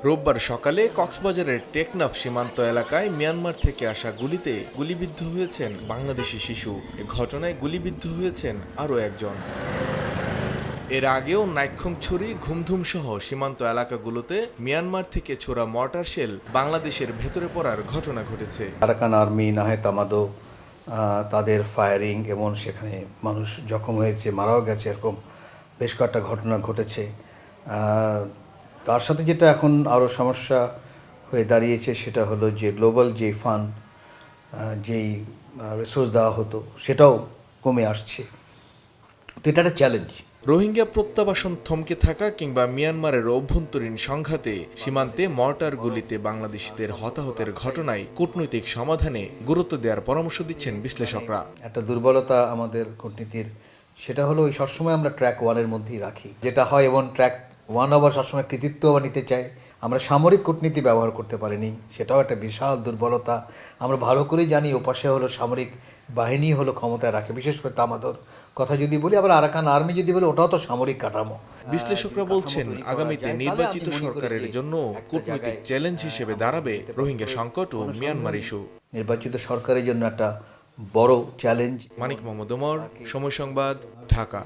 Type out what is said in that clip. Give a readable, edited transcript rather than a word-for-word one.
রোববার সকালে কক্সবাজারের টেকনাফ সীমান্ত এলাকায় মিয়ানমার থেকে আসা গুলিতে গুলিবিদ্ধ হয়েছেন বাংলাদেশি শিশু। এ ঘটনায় গুলিবিদ্ধ হয়েছেন আরও একজন। এর আগেও নাইক্ষ্যংছড়ি, ঘুমধুম সহ সীমান্ত এলাকাগুলোতে মিয়ানমার থেকে ছোড়া মর্টার শেল বাংলাদেশের ভেতরে পড়ার ঘটনা ঘটেছে। আরাকান আর্মি নাহে তামাদো তাদের ফায়ারিং এবং সেখানে মানুষ জখম হয়েছে, মারাও গেছে, এরকম বেশ কয়েকটা ঘটনা ঘটেছে। তার সাথে যেটা এখন আরও সমস্যা হয়ে দাঁড়িয়েছে সেটা হলো যে গ্লোবাল যে ফান্ড, যেই রিসোর্স দেওয়া হতো সেটাও কমে আসছে। তো এটা একটা চ্যালেঞ্জ। রোহিঙ্গা প্রত্যাবাসন থমকে থাকা কিংবা মিয়ানমারের অভ্যন্তরীণ সংঘাতে সীমান্তে মর্টার গুলিতে বাংলাদেশিদের হতাহতের ঘটনায় কূটনৈতিক সমাধানে গুরুত্ব দেওয়ার পরামর্শ দিচ্ছেন বিশ্লেষকরা। একটা দুর্বলতা আমাদের কূটনীতির, সেটা হলো ওই সবসময় আমরা ট্র্যাক ওয়ানের মধ্যেই রাখি, যেটা হয়, এবং ট্র্যাক ওয়ান আবার সবসময় কৃতিত্ব আবার নিতে চায়। আমরা সামরিক কূটনীতি ব্যবহার করতে পারিনি, সেটাও একটা বিশাল দুর্বলতা। আমরা ভালো করেই জানি ওপাশে হলো সামরিক বাহিনী হলো ক্ষমতায় রাখে, বিশেষ করে তামাদর কথা যদি বলি, আবার আরাকান আর্মি যদি বলি, ওটাও তো সামরিক কাঠামো। বিশ্লেষকরা বলছেন আগামীতে নির্বাচিত সরকারের জন্য কূটনৈতিক চ্যালেঞ্জ হিসেবে দাঁড়াবে রোহিঙ্গা সংকট ও মিয়ানমার ইস্যু। নির্বাচিত সরকারের জন্য একটা বড় চ্যালেঞ্জ। মানিক মোহাম্মদ ওমর, সময় সংবাদ, ঢাকা।